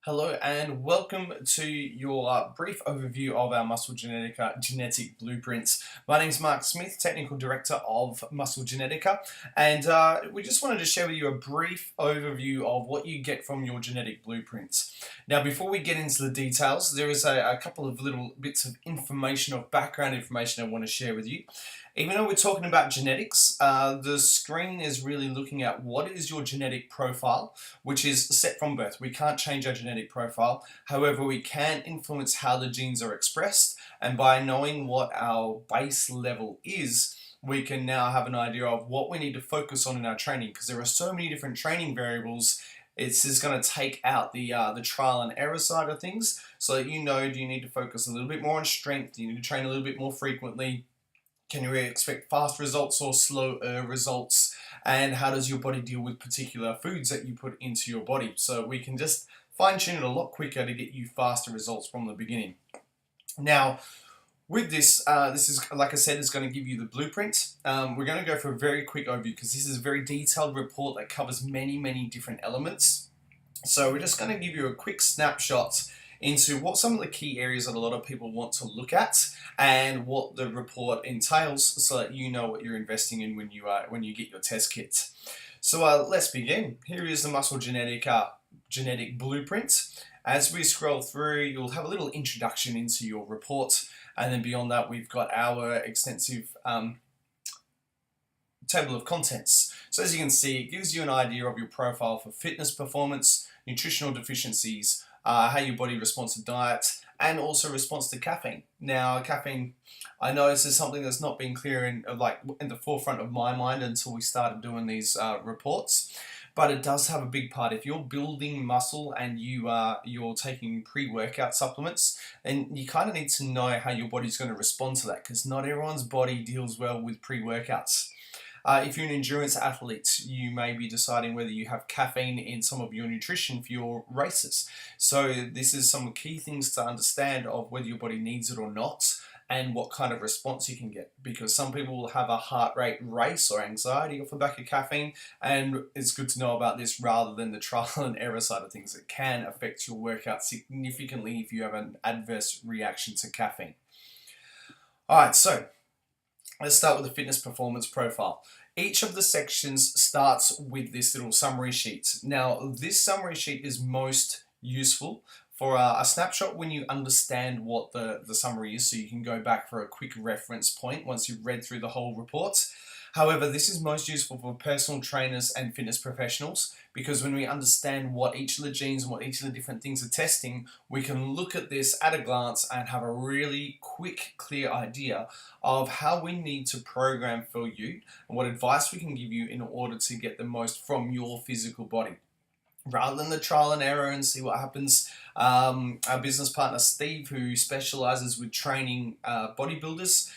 Hello and welcome to your brief overview of our Muscle Genetica genetic blueprints. My name is Mark Smith, Technical Director of Muscle Genetica, and we just wanted to share with you a brief overview of what you get from your genetic blueprints. Now, before we get into the details, there is a couple of little bits of information, of background information I want to share with you. Even though we're talking about genetics, the screen is really looking at what is your genetic profile, which is set from birth. We can't change our genetic profile. However, we can influence how the genes are expressed, and by knowing what our base level is, we can now have an idea of what we need to focus on in our training, because there are so many different training variables. It's just going to take out the trial and error side of things, so that you know, do you need to focus a little bit more on strength? Do you need to train a little bit more frequently? Can you expect fast results or slower results? And how does your body deal with particular foods that you put into your body? So we can just fine tune it a lot quicker to get you faster results from the beginning. Now, with this, this is, like I said, is going to give you the blueprint. We're going to go for a very quick overview because this is a very detailed report that covers many different elements. So we're just going to give you a quick snapshot into what some of the key areas that a lot of people want to look at and what the report entails, so that you know what you're investing in when you get your test kit. So let's begin. Here is the Muscle Genetica genetic blueprint. As we scroll through, you'll have a little introduction into your report, and then beyond that we've got our extensive table of contents. So as you can see, it gives you an idea of your profile for fitness performance, nutritional deficiencies, how your body responds to diet, and also response to caffeine. Now, caffeine, I know this is something that's not been clear in the forefront of my mind until we started doing these reports, but it does have a big part. If you're building muscle and you're taking pre-workout supplements, then you kind of need to know how your body's going to respond to that, because not everyone's body deals well with pre-workouts. If you're an endurance athlete, you may be deciding whether you have caffeine in some of your nutrition for your races. So this is some key things to understand of whether your body needs it or not, and what kind of response you can get, because some people will have a heart rate race or anxiety off the back of caffeine, and it's good to know about this rather than the trial and error side of things. It can affect your workout significantly if you have an adverse reaction to caffeine. Alright, so let's start with the fitness performance profile. Each of the sections starts with this little summary sheet. Now, this summary sheet is most useful for a snapshot when you understand what the summary is, so you can go back for a quick reference point once you've read through the whole report. However, this is most useful for personal trainers and fitness professionals, because when we understand what each of the genes and what each of the different things are testing, we can look at this at a glance and have a really quick, clear idea of how we need to program for you and what advice we can give you in order to get the most from your physical body. Rather than the trial and error and see what happens, our business partner Steve, who specializes with training bodybuilders,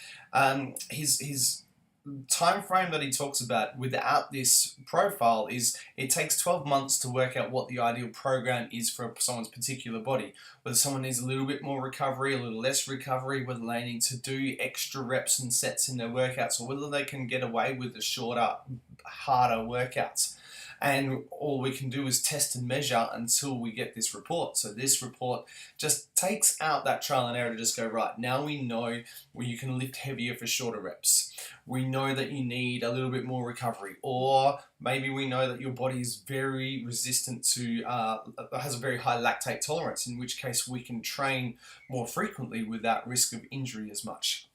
his time frame that he talks about without this profile is it takes 12 months to work out what the ideal program is for someone's particular body. Whether someone needs a little bit more recovery, a little less recovery, whether they need to do extra reps and sets in their workouts, or whether they can get away with the shorter, harder workouts. And all we can do is test and measure until we get this report. So this report just takes out that trial and error to just go, right, now we know where you can lift heavier for shorter reps. We know that you need a little bit more recovery, or maybe we know that your body is very resistant to, has a very high lactate tolerance, in which case we can train more frequently without risk of injury as much.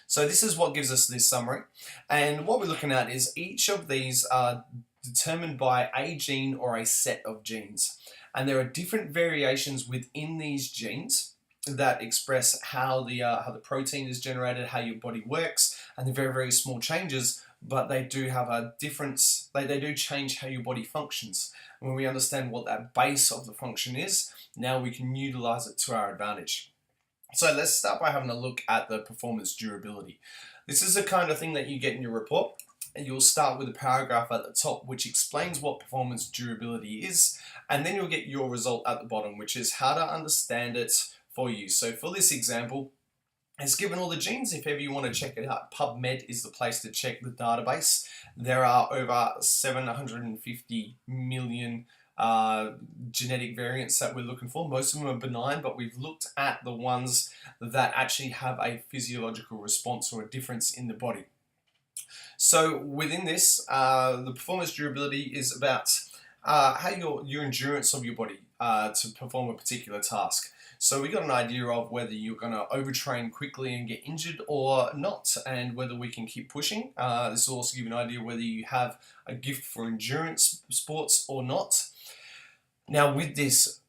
So this is what gives us this summary. And what we're looking at is each of these are determined by a gene or a set of genes. And there are different variations within these genes that express how the protein is generated, how your body works, and the very small changes, but they do have a difference. They do change how your body functions. And when we understand what that base of the function is, now we can utilize it to our advantage. So let's start by having a look at the performance durability. This is the kind of thing that you get in your report. And you'll start with a paragraph at the top which explains what performance durability is, and then you'll get your result at the bottom, which is how to understand it for you. So for this example, it's given all the genes. If ever you want to check it out, PubMed is the place to check the database. There are over 750 million genetic variants that we're looking for. Most of them are benign, but we've looked at the ones that actually have a physiological response or a difference in the body. So within this, the performance durability is about how your endurance of your body to perform a particular task. So we got an idea of whether you're going to overtrain quickly and get injured or not, and whether we can keep pushing. This will also give you an idea whether you have a gift for endurance sports or not. Now with this,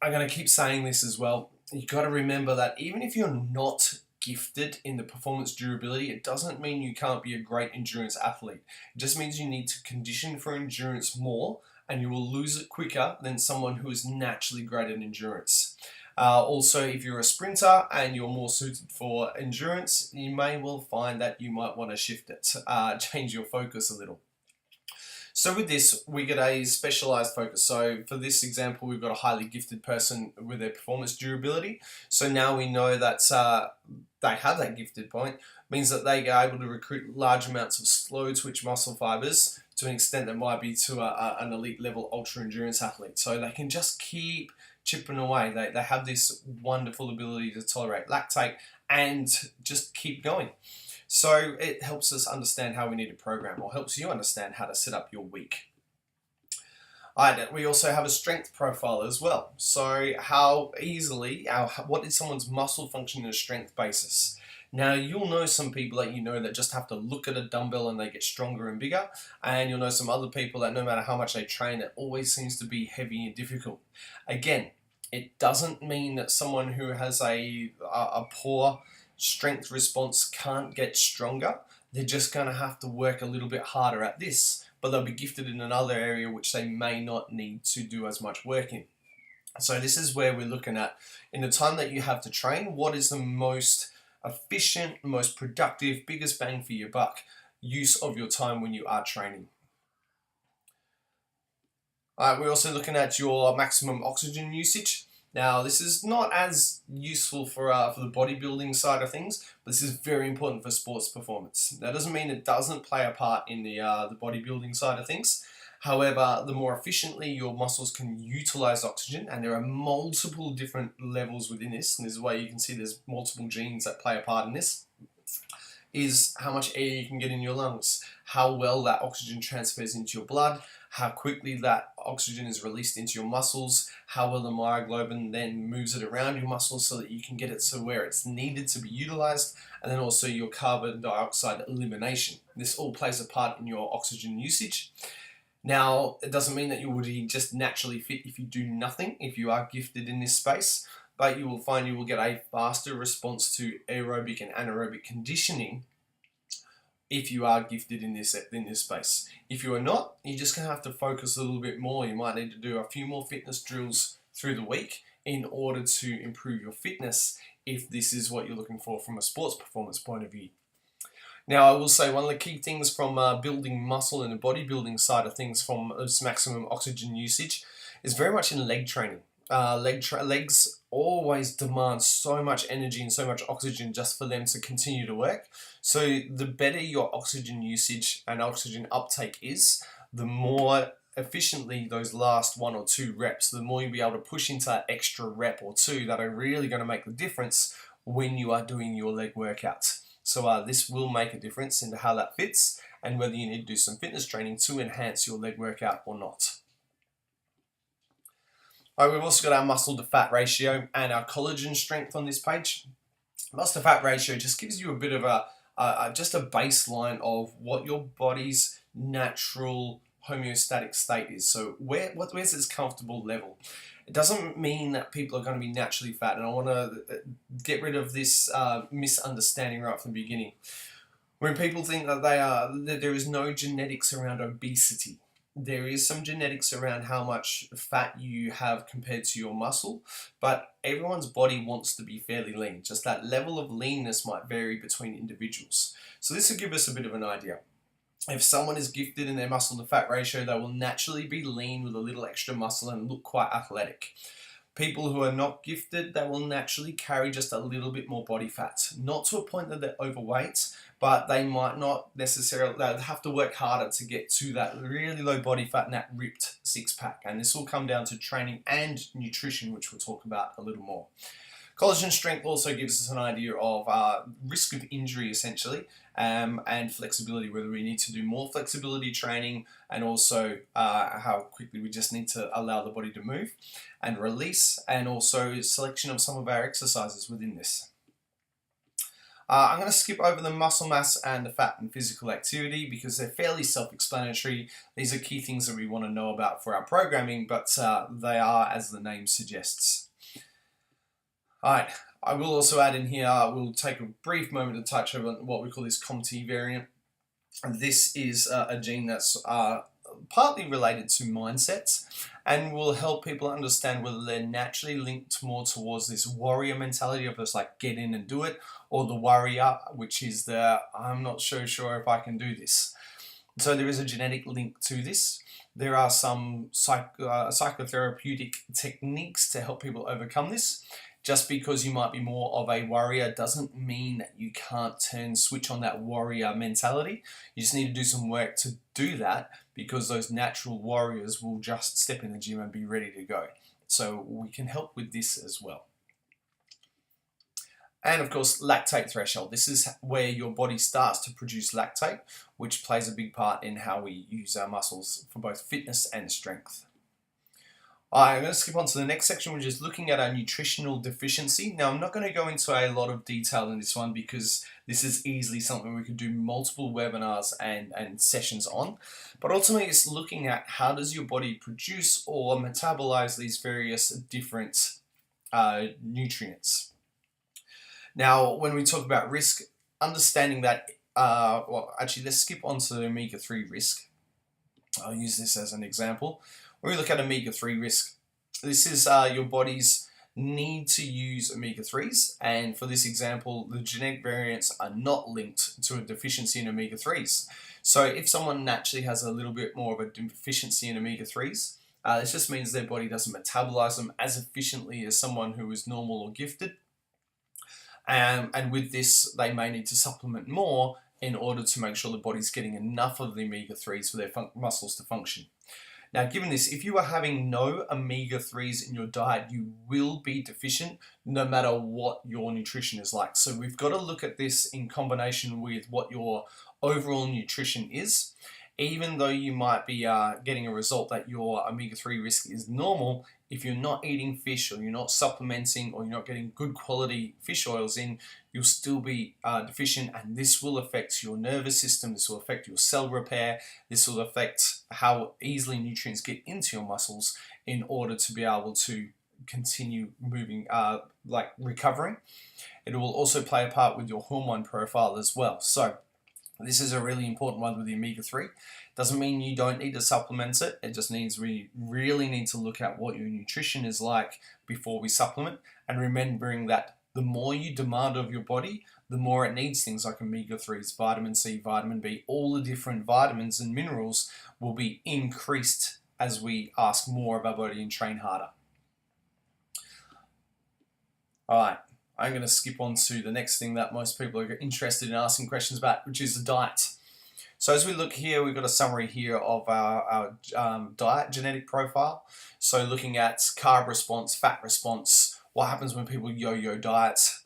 I'm going to keep saying this as well. You've got to remember that even if you're not gifted in the performance durability, it doesn't mean you can't be a great endurance athlete. It just means you need to condition for endurance more, and you will lose it quicker than someone who is naturally great at endurance. Also, if you're a sprinter and you're more suited for endurance, you may well find that you might want to shift it, change your focus a little. So with this, we get a specialized focus. So for this example, we've got a highly gifted person with their performance durability. So now we know that they have that gifted point, means that they are able to recruit large amounts of slow twitch muscle fibers to an extent that might be to an elite level ultra endurance athlete. So they can just keep chipping away. They have this wonderful ability to tolerate lactate and just keep going. So it helps us understand how we need to program, or helps you understand how to set up your week. We also have a strength profile as well. So how easily, what is someone's muscle function in a strength basis? Now you'll know some people that you know that just have to look at a dumbbell and they get stronger and bigger, and you'll know some other people that no matter how much they train, it always seems to be heavy and difficult. Again, it doesn't mean that someone who has a poor strength response can't get stronger. They're just going to have to work a little bit harder at this, but they'll be gifted in another area which they may not need to do as much work in. So this is where we're looking at, in the time that you have to train, what is the most efficient, most productive, biggest bang for your buck use of your time when you are training. We're also looking at your maximum oxygen usage. Now, this is not as useful for the bodybuilding side of things, but this is very important for sports performance. That doesn't mean it doesn't play a part in the bodybuilding side of things. However, the more efficiently your muscles can utilize oxygen, and there are multiple different levels within this, and this is why you can see there's multiple genes that play a part in this, is how much air you can get in your lungs, how well that oxygen transfers into your blood, how quickly that oxygen is released into your muscles, how well the myoglobin then moves it around your muscles so that you can get it to where it's needed to be utilized, and then also your carbon dioxide elimination. This all plays a part in your oxygen usage. Now, it doesn't mean that you will be just naturally fit if you do nothing, if you are gifted in this space, but you will find you will get a faster response to aerobic and anaerobic conditioning if you are gifted in this space. If you are not, you're just going to have to focus a little bit more. You might need to do a few more fitness drills through the week in order to improve your fitness if this is what you're looking for from a sports performance point of view. Now, I will say one of the key things from building muscle and the bodybuilding side of things from this maximum oxygen usage is very much in leg training. Legs always demand so much energy and so much oxygen just for them to continue to work. So the better your oxygen usage and oxygen uptake is, the more efficiently those last 1 or 2 reps, the more you'll be able to push into that extra rep or 2 that are really going to make the difference when you are doing your leg workouts. So this will make a difference into how that fits and whether you need to do some fitness training to enhance your leg workout or not. We've also got our muscle to fat ratio and our collagen strength on this page. Muscle to fat ratio just gives you a bit of just a baseline of what your body's natural homeostatic state is. So where's its comfortable level? It doesn't mean that people are going to be naturally fat, and I want to get rid of this misunderstanding right from the beginning. When people think that that there is no genetics around obesity. There is some genetics around how much fat you have compared to your muscle, but everyone's body wants to be fairly lean. Just that level of leanness might vary between individuals. So this will give us a bit of an idea. If someone is gifted in their muscle to fat ratio, they will naturally be lean with a little extra muscle and look quite athletic. People who are not gifted, they will naturally carry just a little bit more body fat. Not to a point that they're overweight, but they might not necessarily, they'll have to work harder to get to that really low body fat and that ripped six pack. And this will come down to training and nutrition, which we'll talk about a little more. Collagen strength also gives us an idea of risk of injury, essentially, and flexibility, whether we need to do more flexibility training, and also how quickly we just need to allow the body to move and release, and also selection of some of our exercises within this. I'm going to skip over the muscle mass and the fat and physical activity because they're fairly self-explanatory. These are key things that we want to know about for our programming, but they are as the name suggests. Alright, I will also add in here, we'll take a brief moment to touch on what we call this COMT variant. This is a gene that's partly related to mindsets and will help people understand whether they're naturally linked more towards this warrior mentality of just like get in and do it, or the worrier, which is the I'm not so sure if I can do this. So there is a genetic link to this. There are some psychotherapeutic techniques to help people overcome this. Just because you might be more of a warrior doesn't mean that you can't switch on that warrior mentality. You just need to do some work to do that, because those natural warriors will just step in the gym and be ready to go. So we can help with this as well. And of course, lactate threshold. This is where your body starts to produce lactate, which plays a big part in how we use our muscles for both fitness and strength. I'm going to skip on to the next section, which is looking at our nutritional deficiency. Now, I'm not going to go into a lot of detail in this one because this is easily something we could do multiple webinars and sessions on. But ultimately, it's looking at how does your body produce or metabolize these various different nutrients. Now, when we talk about risk, understanding that, well, actually, let's skip on to the omega-3 risk. I'll use this as an example. When we look at omega-3 risk, this is your body's need to use omega-3s, and for this example, the genetic variants are not linked to a deficiency in omega-3s. So if someone naturally has a little bit more of a deficiency in omega-3s, this just means their body doesn't metabolize them as efficiently as someone who is normal or gifted. And with this, they may need to supplement more in order to make sure the body's getting enough of the omega-3s for their muscles to function. Now, given this, if you are having no omega-3s in your diet, you will be deficient no matter what your nutrition is like. So we've got to look at this in combination with what your overall nutrition is. Even though you might be getting a result that your omega-3 risk is normal, if you're not eating fish, or you're not supplementing, or you're not getting good quality fish oils in, you'll still be deficient, and this will affect your nervous system, this will affect your cell repair, this will affect how easily nutrients get into your muscles in order to be able to continue moving, like recovering. It will also play a part with your hormone profile as well. So this is a really important one with the omega-3. Doesn't mean you don't need to supplement it. It just means we really need to look at what your nutrition is like before we supplement, and remembering that the more you demand of your body, the more it needs things like omega-3s, vitamin C, vitamin B, all the different vitamins and minerals will be increased as we ask more of our body and train harder. All right. I'm going to skip on to the next thing that most people are interested in asking questions about, which is the diet. So as we look here, we've got a summary here of our diet genetic profile. So looking at carb response, fat response, what happens when people yo-yo diets.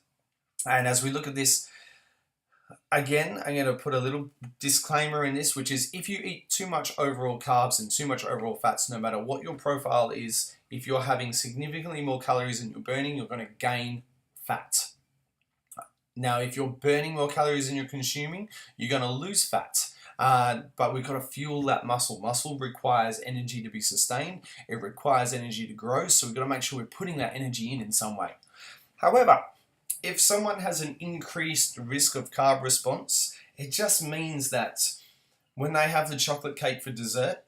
And as we look at this, again, I'm going to put a little disclaimer in this, which is if you eat too much overall carbs and too much overall fats, no matter what your profile is, if you're having significantly more calories than you're burning, you're going to gain fat. Now, if you're burning more calories than you're consuming, you're going to lose fat. But we've got to fuel that muscle. Muscle requires energy to be sustained. It requires energy to grow. So we've got to make sure we're putting that energy in some way. However, if someone has an increased risk of carb response, it just means that when they have the chocolate cake for dessert,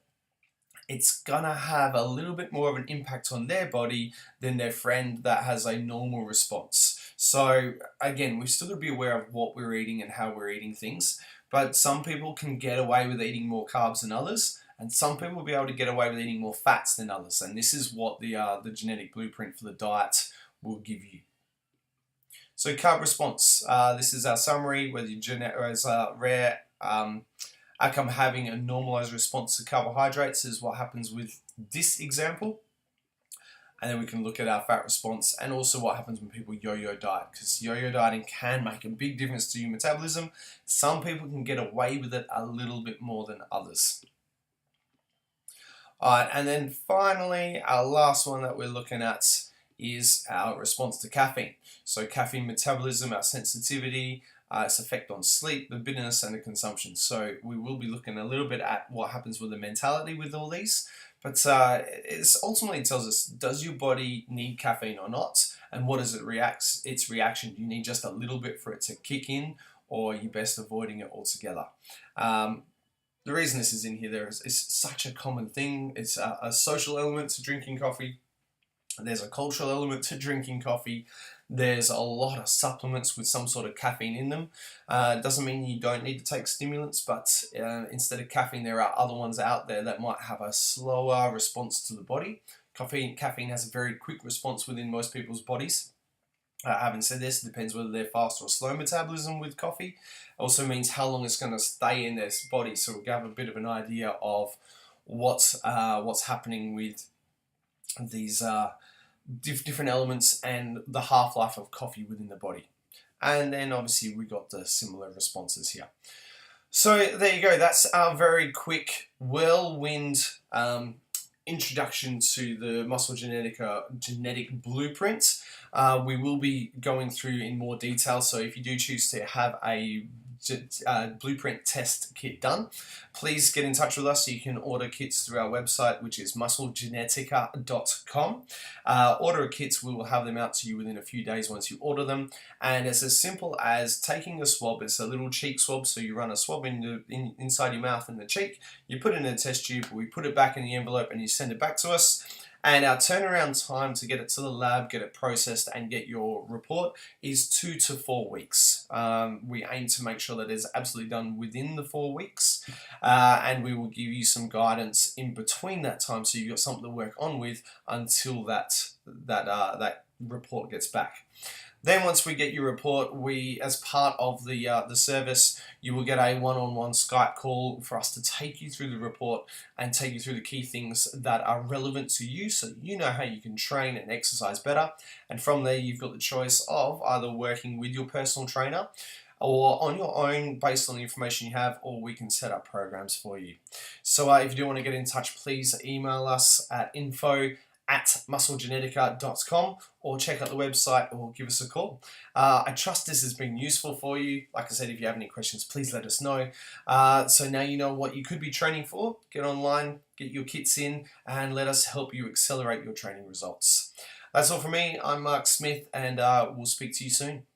it's gonna have a little bit more of an impact on their body than their friend that has a normal response. So again, we've still got to be aware of what we're eating and how we're eating things, but some people can get away with eating more carbs than others, and some people will be able to get away with eating more fats than others, and this is what the genetic blueprint for the diet will give you. So carb response, this is our summary, whether you're as a rare outcome having a normalized response to carbohydrates is what happens with this example. And then we can look at our fat response and also what happens when people yo-yo diet, because yo-yo dieting can make a big difference to your metabolism. Some people can get away with it a little bit more than others. Alright, and then finally, our last one that we're looking at is our response to caffeine. So caffeine metabolism, our sensitivity, its effect on sleep, the bitterness, and the consumption. So we will be looking a little bit at what happens with the mentality with all these. But it ultimately tells us, does your body need caffeine or not? And what is its reaction? Do you need just a little bit for it to kick in, or are you best avoiding it altogether? The reason this is in here there is such a common thing. It's a social element to drinking coffee. There's a cultural element to drinking coffee. There's a lot of supplements with some sort of caffeine in them. It doesn't mean you don't need to take stimulants, but instead of caffeine, there are other ones out there that might have a slower response to the body. Caffeine has a very quick response within most people's bodies. Having said this, it depends whether they're fast or slow metabolism with coffee. It also means how long it's going to stay in their body, so we'll have a bit of an idea of what's happening with these different elements and the half-life of coffee within the body. And then obviously we got the similar responses here. So there you go, that's our very quick whirlwind introduction to the Muscle Genetica genetic blueprint. We will be going through in more detail, so if you do choose to have a blueprint test kit done, please get in touch with us. So you can order kits through our website, which is musclegenetica.com. Order kits, we will have them out to you within a few days once you order them, and it's as simple as taking a swab. It's a little cheek swab, so you run a swab inside your mouth and the cheek, you put it in a test tube, we put it back in the envelope and you send it back to us. And our turnaround time to get it to the lab, get it processed, and get your report is 2 to 4 weeks. We aim to make sure that it's absolutely done within the 4 weeks, and we will give you some guidance in between that time, so you've got something to work on with until that report gets back. Then once we get your report, we, as part of the service, you will get a one-on-one Skype call for us to take you through the report and take you through the key things that are relevant to you, so you know how you can train and exercise better. And from there, you've got the choice of either working with your personal trainer or on your own based on the information you have, or we can set up programs for you. So if you do want to get in touch, please email us at info@musclegenetica.com or check out the website or give us a call. I trust this has been useful for you. Like I said, if you have any questions, please let us know. So now you know what you could be training for. Get online, get your kits in, and let us help you accelerate your training results. That's all from me. I'm Mark Smith, and we'll speak to you soon.